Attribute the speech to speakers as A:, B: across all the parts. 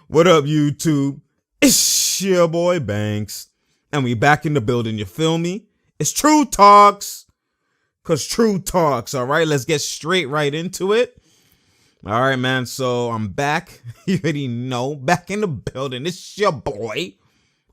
A: What up, YouTube? It's your boy Banks, and we back in the building, you feel me? It's True Talks, cause True Talks, alright? Let's get straight right into it. Alright, man, so I'm back. You already know, back in the building. It's your boy.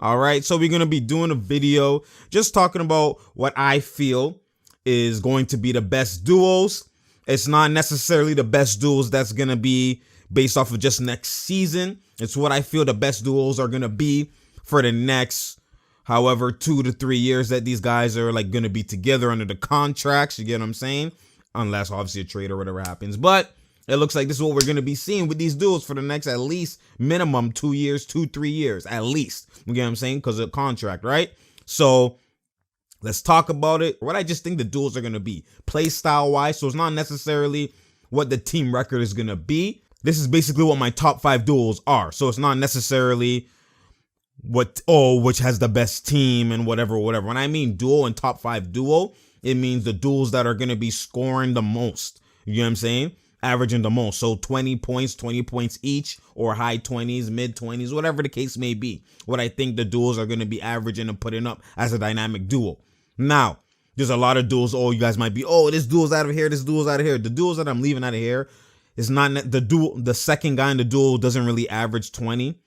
A: Alright, so we're gonna be doing a video just talking about what I feel is going to be the best duos. It's not necessarily the best duos that's gonna be based off of just next season. It's what I feel the best duos are gonna be for the next, however, 2 to 3 years that these guys are like gonna be together under the contracts. You get what I'm saying? Unless obviously a trade or whatever happens. But it looks like this is what we're gonna be seeing with these duos for the next at least minimum 2 years, 3 years at least. You get what I'm saying? Because of contract, right? So let's talk about it. What I just think the duos are gonna be play style wise. So it's not necessarily what the team record is gonna be. This is basically what my top 5 duos are. So it's not necessarily which has the best team and whatever. When I mean duo and top 5 duo, it means the duos that are going to be scoring the most. You know what I'm saying? Averaging the most. So 20 points each, or high 20s, mid 20s, whatever the case may be. What I think the duos are going to be averaging and putting up as a dynamic duo. Now, there's a lot of duos. Oh, you guys might be, this duo's out of here, this duo's out of here. The duos that I'm leaving out of here, it's not the duo. The second guy in the duo doesn't really average 20,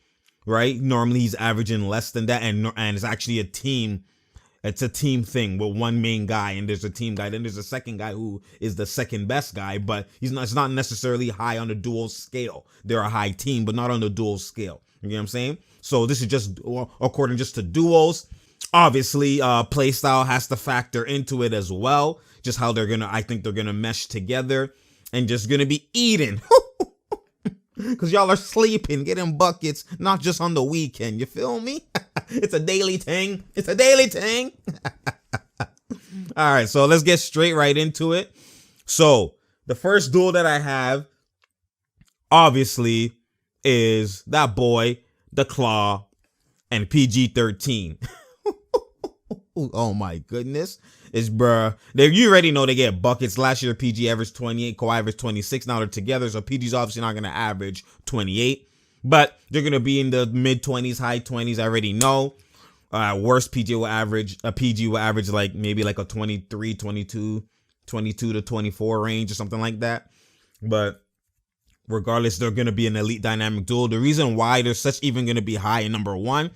A: right? Normally he's averaging less than that, and it's actually a team. It's a team thing with one main guy, and there's a team guy. Then there's a second guy who is the second best guy, but it's not necessarily high on the duo scale. They're a high team, but not on the duo scale. You know what I'm saying? So this is just according just to duos. Obviously, play style has to factor into it as well. Just how I think they're gonna mesh together. And just gonna be eating. Because y'all are sleeping, getting buckets, not just on the weekend. You feel me? It's a daily thing. It's a daily thing. All right, so let's get straight right into it. So the first duo that I have, obviously, is that boy, the Claw, and PG-13. Oh my goodness. It's bruh. You already know they get buckets. Last year, PG averaged 28, Kawhi averaged 26. Now they're together, so PG's obviously not going to average 28. But they're going to be in the mid-20s, high 20s. I already know. Worst, PG will average like maybe like a 23, 22 to 24 range or something like that. But regardless, they're going to be an elite dynamic duo. The reason why they're such even going to be high in number 1,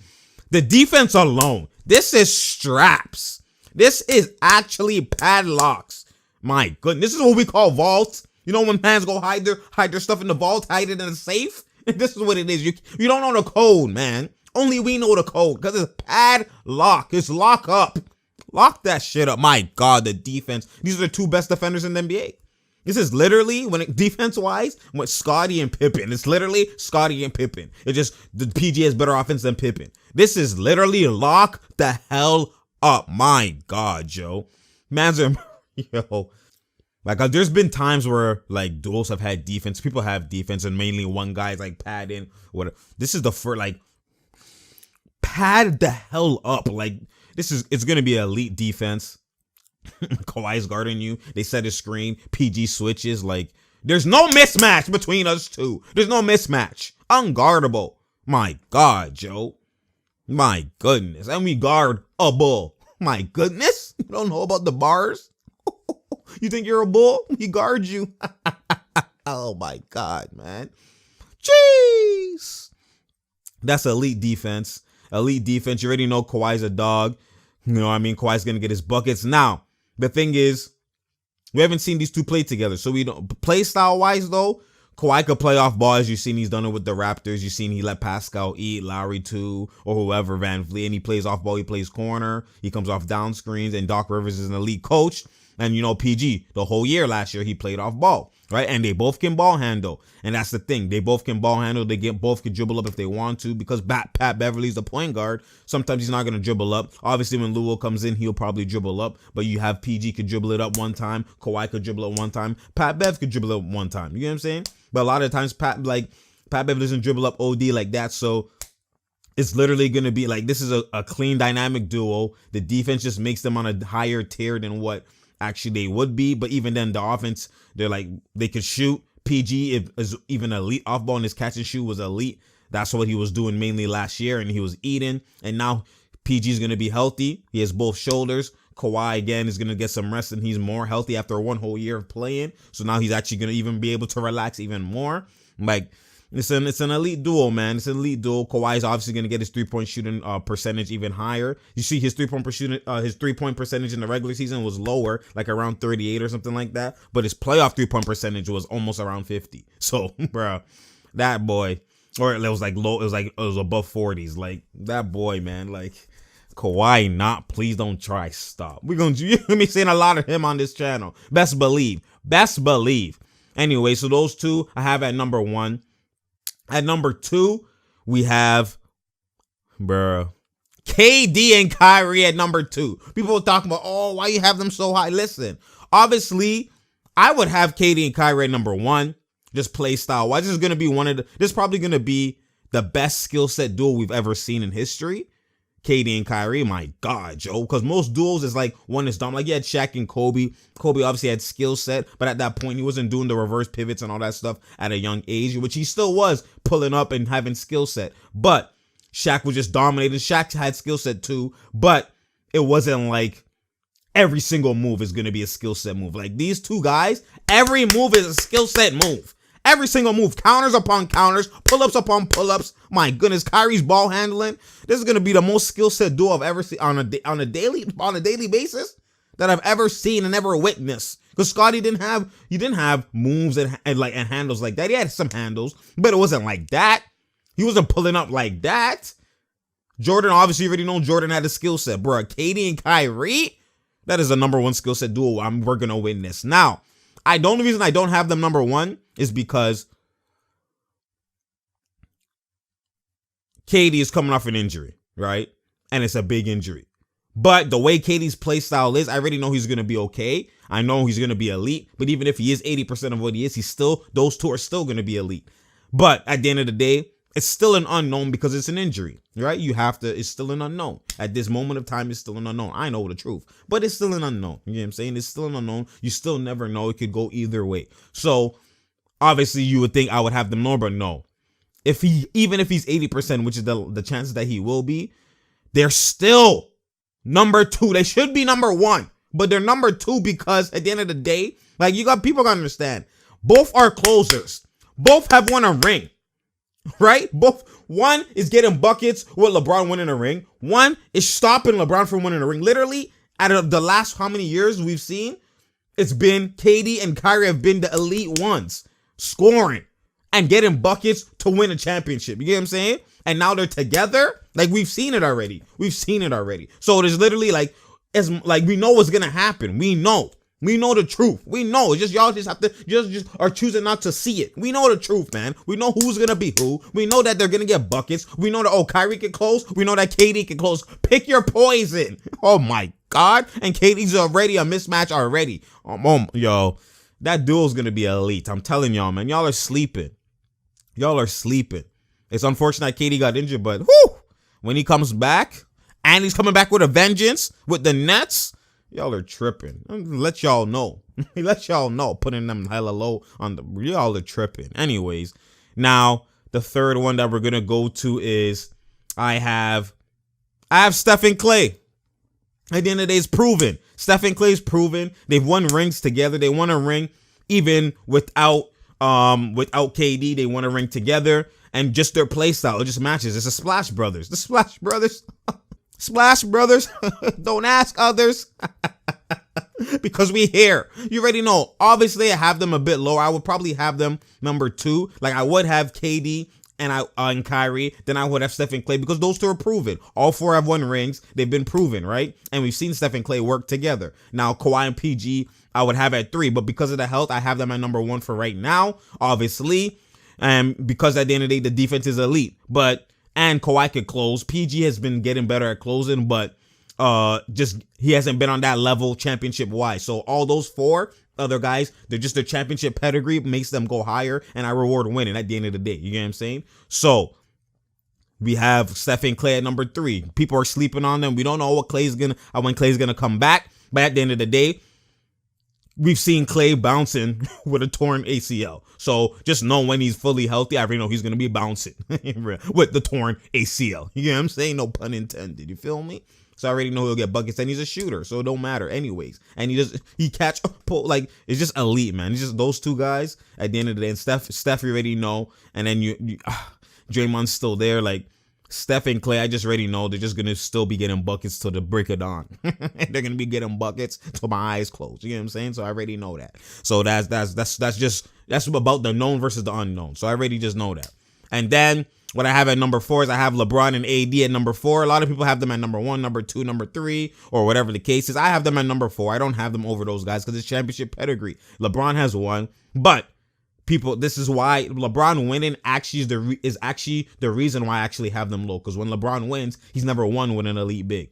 A: the defense alone. This is straps. This is actually padlocks. My goodness. This is what we call vaults. You know when fans go hide their stuff in the vault, hide it in the safe? This is what it is. You don't know the code, man. Only we know the code because it's padlock. It's lock up. Lock that shit up. My God, the defense. These are the 2 best defenders in the NBA. This is literally, defense-wise, with Scottie and Pippen. It's literally Scottie and Pippen. It's just the PG has better offense than Pippen. This is literally lock the hell up. My God, Joe. Man's yo. Like, there's been times where, like, duos have had defense. People have defense, and mainly one guy's, like, padding. Whatever. This is the first, like, pad the hell up. Like, it's going to be elite defense. Kawhi's guarding you. They set a screen. PG switches. Like, there's no mismatch between us two. There's no mismatch. Unguardable. My God, Joe. My goodness. And we guard a bull. My goodness. You don't know about the bars? You think you're a bull? He guards you. Oh my God, man. Jeez. That's elite defense. Elite defense. You already know Kawhi's a dog. You know what I mean? Kawhi's going to get his buckets. Now, the thing is, we haven't seen these two play together. So we don't play style wise though. Kawhi could play off ball, as you've seen he's done it with the Raptors. You've seen he let Pascal eat, Lowry too, or whoever, Van Vliet, and he plays off ball, he plays corner, he comes off down screens, and Doc Rivers is an elite coach. And you know, PG, the whole year last year, he played off ball, right? And they both can ball handle. And that's the thing. They both can ball handle. Both can dribble up if they want to, because Pat Beverly's the point guard. Sometimes he's not going to dribble up. Obviously, when Luol comes in, he'll probably dribble up. But you have PG could dribble it up one time. Kawhi could dribble it one time. Pat Bev could dribble it up one time. You know what I'm saying? But a lot of times, Pat Bev doesn't dribble up OD like that. So it's literally going to be like, this is a clean dynamic duo. The defense just makes them on a higher tier than what actually they would be. But even then, the offense, they could shoot. PG is even elite off ball, and his catch and shoot was elite. That's what he was doing mainly last year, and he was eating. And now PG is going to be healthy. He has both shoulders. Kawhi, again, is going to get some rest, and he's more healthy after 1 whole year of playing. So now he's actually going to even be able to relax even more. Like, it's an elite duo, man. It's an elite duo. Kawhi is obviously going to get his 3-point shooting percentage even higher. You see his 3-point percentage in the regular season was lower, like around 38 or something like that. But his playoff 3-point percentage was almost around 50. So, bro, that boy, or it was like low, it was above 40s. Like, that boy, man, like, Kawhi, please don't try. Stop. We're going to be seeing a lot of him on this channel. Best believe. Anyway, so those two I have at number 1. At number 2, we have, KD and Kyrie at number 2. People are talking about, oh, why you have them so high? Listen, obviously, I would have KD and Kyrie at number 1. Just play style. Why? This is probably going to be the best skill set duo we've ever seen in history. KD and Kyrie, my God, Joe. Because most duos is like one is dumb. Like you had Shaq and Kobe. Kobe obviously had skill set, but at that point he wasn't doing the reverse pivots and all that stuff at a young age, which he still was pulling up and having skill set. But Shaq was just dominating. Shaq had skill set too, but it wasn't like every single move is going to be a skill set move. Like these two guys, every move is a skill set move. Every single move, counters upon counters, pull-ups upon pull-ups. My goodness, Kyrie's ball handling. This is gonna be the most skill set duo I've ever seen on a daily basis that I've ever seen and ever witnessed. Because Scotty didn't have moves and handles like that. He had some handles, but it wasn't like that. He wasn't pulling up like that. Jordan, obviously, you already know Jordan had a skill set, bro. KD and Kyrie, that is a number 1 skill set duo we're gonna witness. Now, the only reason I don't have them number 1 is because KD is coming off an injury, right? And it's a big injury. But the way KD's play style is, I already know he's going to be okay. I know he's going to be elite. But even if he is 80% of what he is, those two are still going to be elite. But at the end of the day, it's still an unknown because it's an injury, right? It's still an unknown. At this moment of time, it's still an unknown. I know the truth, but it's still an unknown. You know what I'm saying? It's still an unknown. You still never know. It could go either way. So obviously you would think I would have them lower, but no. Even if he's 80%, which is the chances that he will be, they're still number 2. They should be number 1, but they're number 2 because at the end of the day, like people gotta understand, both are closers. Both have won a ring. Right? One is getting buckets with LeBron winning a ring. One is stopping LeBron from winning a ring. Literally, out of the last how many years we've seen, it's been KD and Kyrie have been the elite ones, scoring and getting buckets to win a championship. You get what I'm saying? And now they're together. Like we've seen it already. So it is literally like we know what's gonna happen. We know the truth. We know. It's just y'all just have to just are choosing not to see it. We know the truth, man. We know who's gonna be who. We know that they're gonna get buckets. We know that Kyrie can close. We know that KD can close. Pick your poison. Oh my God. And KD's already a mismatch already. Yo, that duo's gonna be elite. I'm telling y'all, man. Y'all are sleeping. It's unfortunate KD got injured, but when he comes back, and he's coming back with a vengeance with the Nets, y'all are tripping. Let y'all know. Putting them hella low on y'all are tripping. Anyways, now the third one that we're gonna go to is I have Steph and Clay. At the end of the day, it's proven. Steph and Clay's proven. They've won rings together. They won a ring even without KD. They won a ring together, and just their play style, it just matches. It's the Splash Brothers. Splash Brothers. Don't ask others. Because we here. You already know. Obviously, I have them a bit lower. I would probably have them number 2. Like I would have KD and Kyrie. Then I would have Steph and Clay because those two are proven. All 4 have won rings. They've been proven, right? And we've seen Steph and Clay work together. Now Kawhi and PG, I would have at 3, but because of the health, I have them at number 1 for right now. Obviously, and because at the end of the day, the defense is elite. And Kawhi could close. PG has been getting better at closing, but he hasn't been on that level championship wise. So all those 4 other guys, they're just their championship pedigree makes them go higher, and I reward winning at the end of the day. You get what I'm saying? So we have Steph and Clay at number 3. People are sleeping on them. We don't know when Clay's gonna come back, but at the end of the day, we've seen Clay bouncing with a torn ACL. So just know when he's fully healthy, I already know he's going to be bouncing with the torn ACL. You know what I'm saying? No pun intended. You feel me? So I already know he'll get buckets, and he's a shooter, so it don't matter anyways. And he catch like it's just elite, man. It's just those two guys at the end of the day. And Steph, you already know. And then Draymond's still there. Like Steph and Clay, I just already know they're just gonna still be getting buckets till the break of dawn. They're gonna be getting buckets till my eyes close. You know what I'm saying? So I already know that. So that's about the known versus the unknown. So I already just know that. And then what I have at number 4 is I have LeBron and AD at number 4. A lot of people have them at number 1, number 2, number 3, or whatever the case is. I have them at number 4. I don't have them over those guys because it's championship pedigree. LeBron has won, but people, this is why LeBron winning is actually the reason why I actually have them low. Because when LeBron wins, he's never won with an elite big.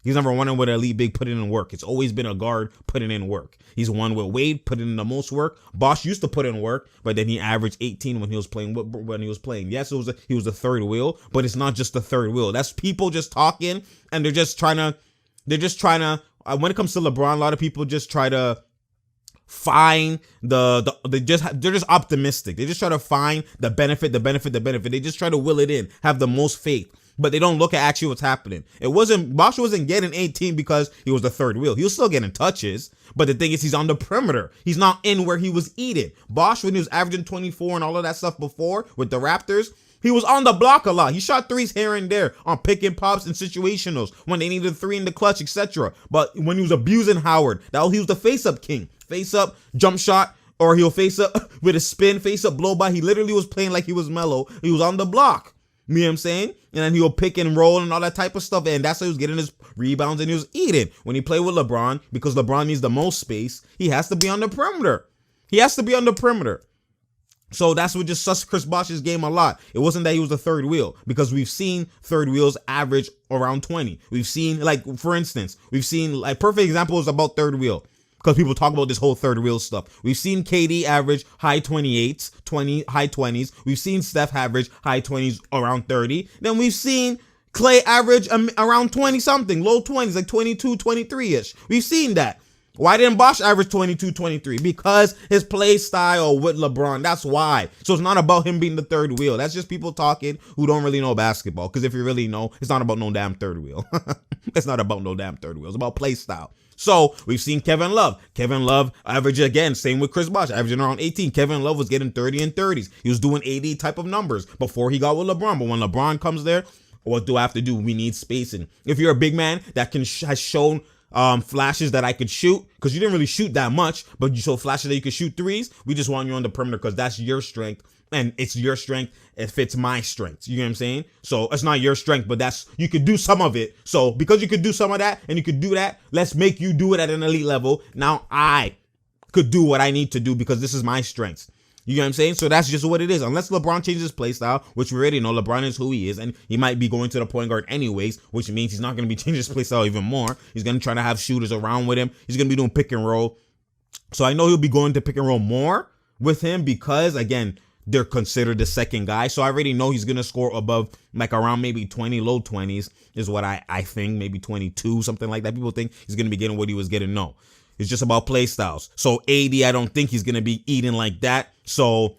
A: He's never won with an elite big putting in work. It's always been a guard putting in work. He's won with Wade putting in the most work. Bosh used to put in work, but then he averaged 18 when he was playing. Yes, he was the third wheel, but it's not just the third wheel. That's people just talking, and they're just trying to. When it comes to LeBron, a lot of people just try to find they're just optimistic. They just try to find the benefit. They just try to will it in, have the most faith. But they don't look at actually what's happening. Bosh wasn't getting 18 because he was the third wheel. He was still getting touches. But the thing is, he's on the perimeter. He's not in where he was eating. Bosh, when he was averaging 24 and all of that stuff before with the Raptors, he was on the block a lot. He shot threes here and there on pick and pops and situationals when they needed a 3 in the clutch, etc. But when he was abusing Howard, he was the face-up king. Face-up, jump shot, or he'll face up with a spin, face-up, blow by. He literally was playing like he was Melo. He was on the block. You know what I'm saying? And then he'll pick and roll and all that type of stuff. And that's how he was getting his rebounds and he was eating. When he played with LeBron, because LeBron needs the most space, he has to be on the perimeter. So that's what just sucks Chris Bosh's game a lot. It wasn't that he was the third wheel, because we've seen third wheels average around 20. We've seen, like, for instance, perfect example is about third wheel. Because people talk about this whole third wheel stuff. We've seen KD average high 28s, high 20s. We've seen Steph average high 20s, around 30. Then we've seen Clay average around 20 something, low 20s, like 22, 23-ish. We've seen that. Why didn't Bosh average 22, 23? Because his play style with LeBron. That's why. So it's not about him being the third wheel. That's just people talking who don't really know basketball. Because if you really know, it's not about no damn third wheel. It's not about no damn third wheel. It's about play style. So we've seen Kevin Love. Kevin Love average again, same with Chris Bosh, averaging around 18. Kevin Love was getting 30 and 30s. He was doing 80 type of numbers before he got with LeBron. But when LeBron comes there, what do I have to do? We need spacing. If you're a big man that has shown flashes that I could shoot, because you didn't really shoot that much, but you showed flashes that you could shoot threes, we just want you on the perimeter because that's your strength. And it's your strength. It fits my strengths. You know what I'm saying? So it's not your strength, but you could do some of it. So because you could do some of that and you could do that, let's make you do it at an elite level. Now I could do what I need to do because this is my strengths. You know what I'm saying? So that's just what it is. Unless LeBron changes his play style, which we already know LeBron is who he is, and he might be going to the point guard anyways, which means he's not going to be changing his play style even more. He's going to try to have shooters around with him. He's going to be doing pick and roll. So I know he'll be going to pick and roll more with him because, again, they're considered the second guy. So I already know he's going to score above, like around maybe 20, low 20s is what I think, maybe 22, something like that. People think he's going to be getting what he was getting. No, it's just about play styles. So AD, I don't think he's going to be eating like that. So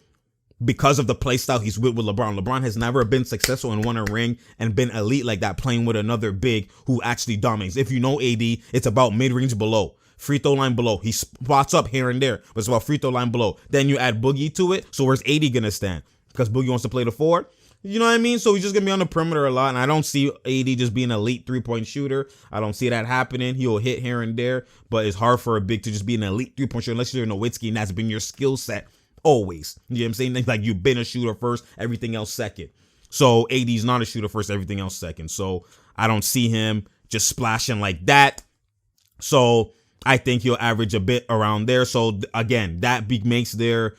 A: because of the play style he's with LeBron, LeBron has never been successful and won a ring and been elite like that, playing with another big who actually dominates. If you know AD, it's about mid-range below. Free throw line below. He spots up here and there, but it's about free throw line below. Then you add Boogie to it. So where's AD going to stand? Because Boogie wants to play the forward. You know what I mean? So he's just going to be on the perimeter a lot. And I don't see AD just being an elite three-point shooter. I don't see that happening. He'll hit here and there, but it's hard for a big to just be an elite three-point shooter unless you're Nowitzki and that's been your skill set always. You know what I'm saying? Like you've been a shooter first, everything else second. So AD's not a shooter first, everything else second. So I don't see him just splashing like that. So I think he'll average a bit around there. So again, that makes their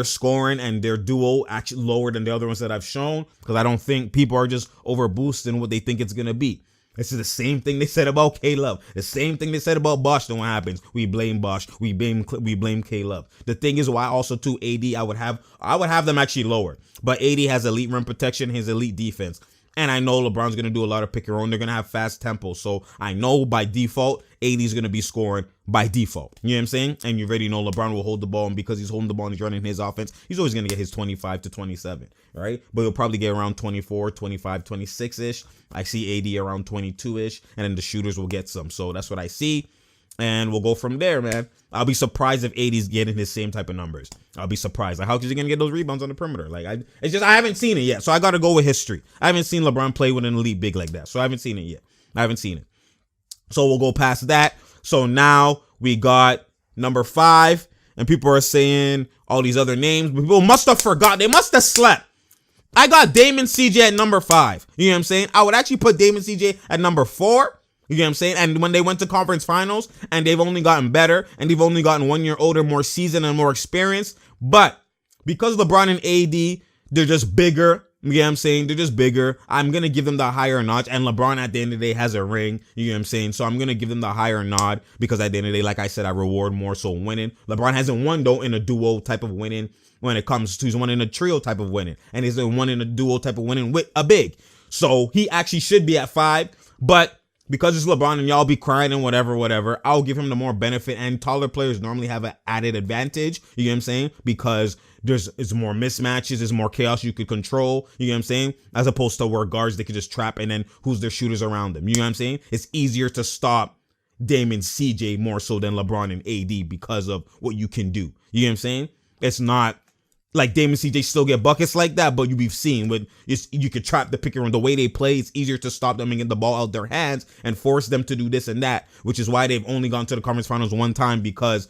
A: scoring and their duo actually lower than the other ones that I've shown, because I don't think people are just over boosting what they think it's going to be. This is the same thing they said about K-Love. The same thing they said about Bosh. Then what happens? We blame Bosh. We blame K-Love. The thing is why also too AD, I would have them actually lower. But AD has elite rim protection, his elite defense. And I know LeBron's going to do a lot of pick and roll. They're going to have fast tempo. So I know by default, AD's going to be scoring by default. You know what I'm saying? And you already know LeBron will hold the ball. And because he's holding the ball and he's running his offense, he's always going to get his 25 to 27, right? But he'll probably get around 24, 25, 26-ish. I see AD around 22-ish. And then the shooters will get some. So that's what I see. And we'll go from there, man. I'll be surprised if AD's getting his same type of numbers. I'll be surprised. Like, how is he going to get those rebounds on the perimeter? Like, I haven't seen it yet. So I got to go with history. I haven't seen LeBron play with an elite big like that. So I haven't seen it yet. I haven't seen it. So we'll go past that. So now we got number 5. And people are saying all these other names. People must have forgot. They must have slept. I got Damon CJ at number 5. You know what I'm saying? I would actually put Damon CJ at number 4. You know what I'm saying? And when they went to conference finals and they've only gotten better and they've only gotten 1 year older, more seasoned and more experienced. But because LeBron and AD, they're just bigger. You know what I'm saying? They're just bigger. I'm going to give them the higher notch. And LeBron at the end of the day has a ring. You know what I'm saying? So I'm going to give them the higher nod because at the end of the day, like I said, I reward more so winning. LeBron hasn't won though in a duo type of winning when it comes to, he's won in a trio type of winning. And he's won in a duo type of winning with a big. So he actually should be at 5. But because it's LeBron and y'all be crying and whatever, I'll give him the more benefit. And taller players normally have an added advantage. You know what I'm saying? Because it's more mismatches, there's more chaos you could control. You know what I'm saying? As opposed to where guards, they could just trap and then who's their shooters around them. You know what I'm saying? It's easier to stop Damon CJ more so than LeBron and AD because of what you can do. You know what I'm saying? It's not like Damon CJ still get buckets like that, but we've seen with you could trap the pick and roll. The way they play, it's easier to stop them and get the ball out their hands and force them to do this and that, which is why they've only gone to the conference finals one time because,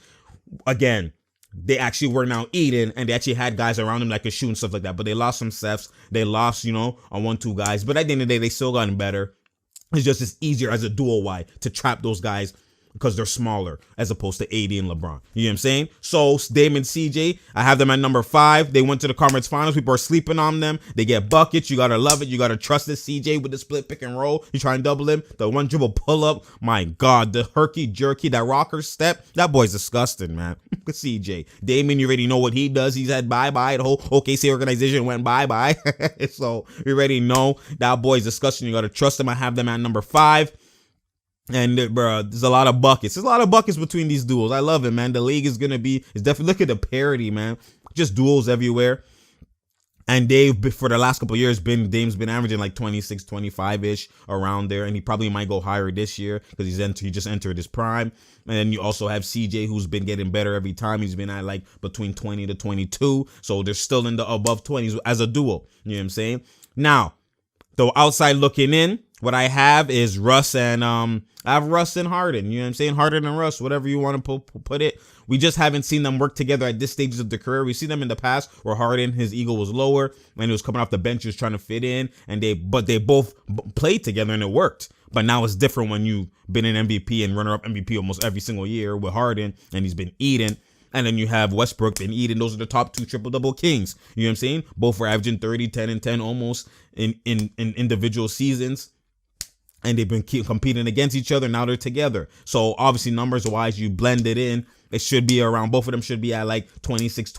A: again, they actually were now eating and they actually had guys around them that could shoot and stuff like that. But they lost some sets. They lost, on 1-2 guys. But at the end of the day, they still gotten better. It's easier as a dual wide to trap those guys because they're smaller as opposed to AD and LeBron. You know what I'm saying? So Damon CJ, I have them at number 5. They went to the conference finals. People are sleeping on them. They get buckets. You got to love it. You got to trust this CJ with the split pick and roll. You try and double him. The one dribble pull up. My God, the herky jerky, that rocker step. That boy's disgusting, man. CJ. Damon, you already know what he does. He's had bye-bye. The whole OKC organization went bye-bye. So you already know that boy's disgusting. You got to trust him. I have them at number 5. And bro, there's a lot of buckets. There's a lot of buckets between these duels. I love it, man. The league is definitely, look at the parity, man. Just duels everywhere. And for the last couple of years, Dame's been averaging like 26, 25-ish around there. And he probably might go higher this year because he just entered his prime. And then you also have CJ, who's been getting better every time. He's been at like between 20 to 22. So they're still in the above 20s as a duo. You know what I'm saying? Now, the outside looking in, what I have is Russ and I have Russ and Harden. You know what I'm saying? Harden and Russ, whatever you want to put it. We just haven't seen them work together at this stage of their career. We've seen them in the past where Harden, his ego was lower and he was coming off the bench, he was trying to fit in, but they both played together and it worked. But now it's different when you've been an MVP and runner-up MVP almost every single year with Harden and he's been eating. And then you have Westbrook and Eden. Those are the top 2 triple-double kings. You know what I'm saying? Both were averaging 30, 10, and 10 almost in individual seasons. And they've been competing against each other. Now they're together. So obviously numbers-wise, you blend it in. It should be around, both of them should be at like 26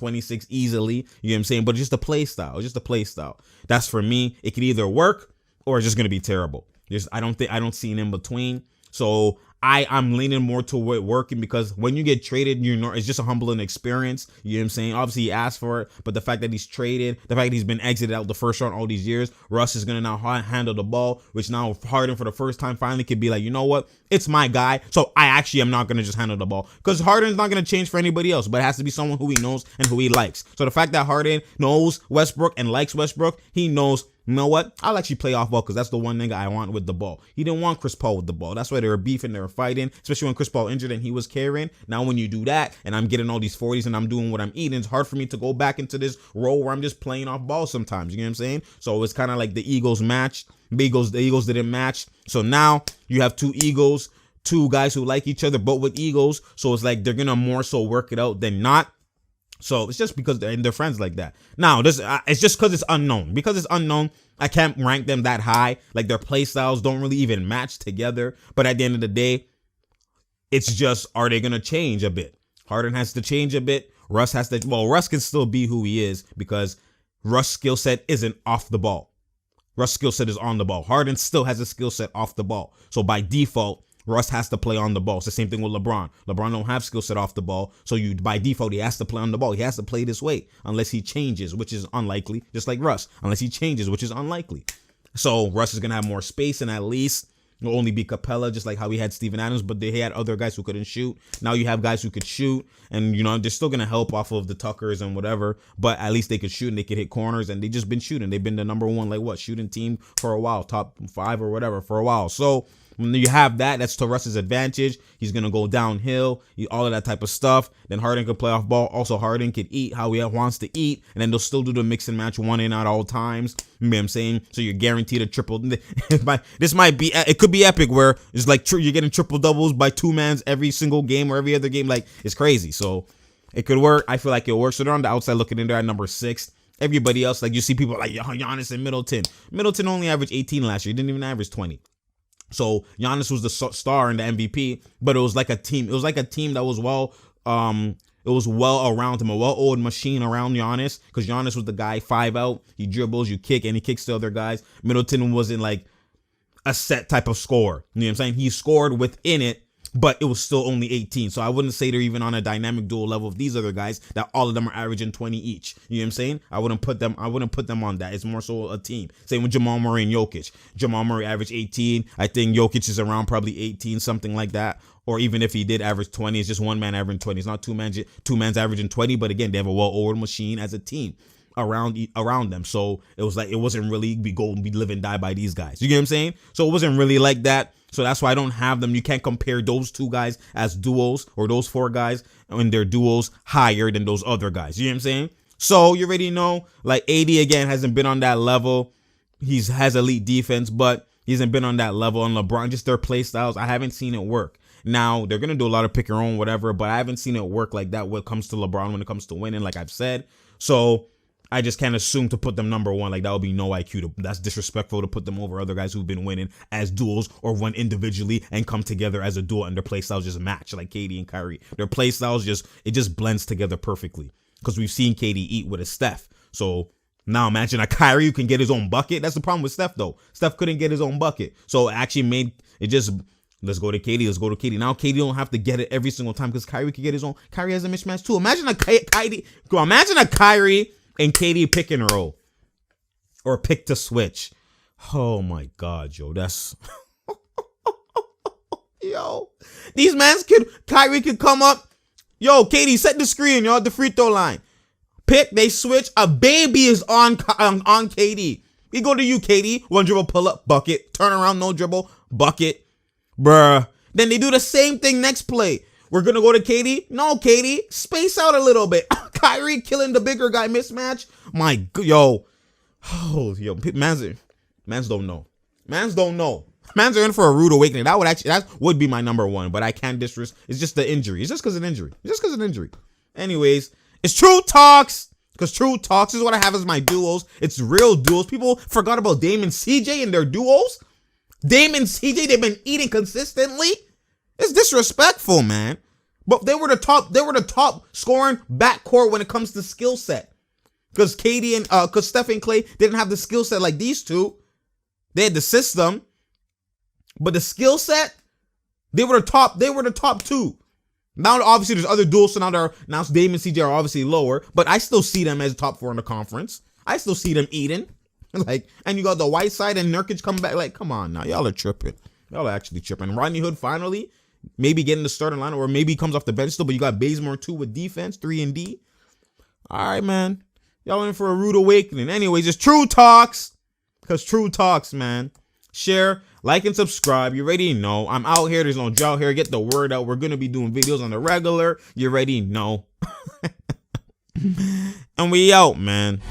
A: easily. You know what I'm saying? But just a play style. Just a play style. That's for me. It could either work or it's just going to be terrible. I don't see an in between. So I'm leaning more toward working because when you get traded, it's just a humbling experience. You know what I'm saying? Obviously, he asked for it, but the fact that he's traded, the fact that he's been exited out the first round all these years, Russ is going to now handle the ball, which now Harden for the first time finally could be like, you know what? It's my guy. So I actually am not going to just handle the ball because Harden's not going to change for anybody else, but it has to be someone who he knows and who he likes. So the fact that Harden knows Westbrook and likes Westbrook, he knows, you know what? I'll actually play off ball because that's the one nigga I want with the ball. He didn't want Chris Paul with the ball. That's why they were beefing, they were fighting, especially when Chris Paul injured and he was carrying. Now when you do that and I'm getting all these 40s and I'm doing what I'm eating, it's hard for me to go back into this role where I'm just playing off ball sometimes. You know what I'm saying? So it's kind of like the egos matched. The egos didn't match. So now you have 2 egos, 2 guys who like each other, but with egos. So it's like they're going to more so work it out than not. So it's just because they're friends like that. Now, it's just because it's unknown. Because it's unknown, I can't rank them that high. Like their play styles don't really even match together. But at the end of the day, it's just, are they going to change a bit? Harden has to change a bit. Russ can still be who he is because Russ' skill set isn't off the ball. Russ' skill set is on the ball. Harden still has a skill set off the ball. So by default, Russ has to play on the ball. It's the same thing with LeBron. LeBron don't have skill set off the ball. So by default, he has to play on the ball. He has to play this way unless he changes, which is unlikely. Just like Russ, unless he changes, which is unlikely. So Russ is going to have more space, and at least it'll only be Capella, just like how we had Steven Adams, but they had other guys who couldn't shoot. Now you have guys who could shoot, and they're still going to help off of the Tuckers and whatever, but at least they could shoot and they could hit corners, and they just been shooting. They've been the number one, shooting team for a while, top 5 or whatever for a while. So when you have that, that's to Russ's advantage. He's going to go downhill, all of that type of stuff. Then Harden could play off ball. Also, Harden could eat how he wants to eat, and then they'll still do the mix and match, one in at all times. You know what I'm saying? So you're guaranteed a triple. It could be epic where it's like you're getting triple doubles by 2-mans every single game or every other game. Like, it's crazy. So it could work. I feel like it works. So they're on the outside looking in there at number 6. Everybody else, like you see people like Giannis and Middleton. Middleton only averaged 18 last year. He didn't even average 20. So Giannis was the star and the MVP, but it was like a team. It was like a team that was it was well around him, a well-oiled machine around Giannis, because Giannis was the guy 5 out. He dribbles, you kick, and he kicks the other guys. Middleton wasn't like a set type of scorer. You know what I'm saying? He scored within it, but it was still only 18. So I wouldn't say they're even on a dynamic duel level of these other guys that all of them are averaging 20 each. You know what I'm saying? I wouldn't put them on that. It's more so a team. Same with Jamal Murray and Jokic. Jamal Murray averaged 18. I think Jokic is around probably 18, something like that. Or even if he did average 20, it's just one man averaging 20. It's not two man's averaging 20, but again, they have a well-oiled machine as a team around them. So it was like, it wasn't really be live and die by these guys. You get what I'm saying? So it wasn't really like that. So that's why I don't have them. You can't compare those 2 guys as duos, or those 4 guys and their duos higher than those other guys. You know what I'm saying? So you already know, like, AD again hasn't been on that level. He has elite defense, but he hasn't been on that level. And LeBron, just their play styles, I haven't seen it work. Now, they're going to do a lot of pick your own, whatever, but I haven't seen it work like that when it comes to LeBron, when it comes to winning, like I've said. So I just can't assume to put them number 1. Like, that would be no IQ. That's disrespectful to put them over other guys who've been winning as duels or won individually and come together as a duel, and their play styles just match, like KD and Kyrie. Their play styles just blends together perfectly, because we've seen KD eat with a Steph. So now imagine a Kyrie who can get his own bucket. That's the problem with Steph, though. Steph couldn't get his own bucket. So it actually made it just, let's go to KD. Let's go to KD. Now KD don't have to get it every single time, because Kyrie could get his own. Kyrie has a mismatch too. Imagine a Kyrie and KD pick and roll, or pick to switch. Oh my God, yo, that's yo. These mans Kyrie could come up. Yo, KD, set the screen, yo, at the free throw line. Pick, they switch. A baby is on KD. We go to you, KD. 1 dribble, pull up, bucket. Turn around, no dribble, bucket. Bruh. Then they do the same thing next play. We're going to go to KD. No, KD. Space out a little bit. Kyrie killing the bigger guy mismatch. My God, yo. Oh, yo. Mans don't know. Mans don't know. Mans are in for a rude awakening. That would be my number 1, but I can't disrespect. It's just the injury. It's just because of an injury. Anyways, it's True Talks. Because True Talks is what I have as my duos. It's real duos. People forgot about Dame and CJ and their duos. Dame and CJ, they've been eating consistently. It's disrespectful, man. But they were the top scoring backcourt when it comes to skill set. Because KD and because Steph and Clay didn't have the skill set like these two. They had the system, but the skill set, they were the top 2. Now obviously there's other duels, so now Dame and CJ are obviously lower, but I still see them as top 4 in the conference. I still see them eating. Like, and you got the Whiteside and Nurkic come back. Like, come on now, y'all are tripping. Y'all are actually tripping. Rodney Hood finally maybe getting the starting line, or maybe he comes off the bench still, but you got Bazemore too with defense, 3 and D. All right, man. Y'all in for a rude awakening. Anyways, it's True Talks. Because True Talks, man. Share, like, and subscribe. You already know. I'm out here. There's no drought here. Get the word out. We're going to be doing videos on the regular. You already know. And we out, man.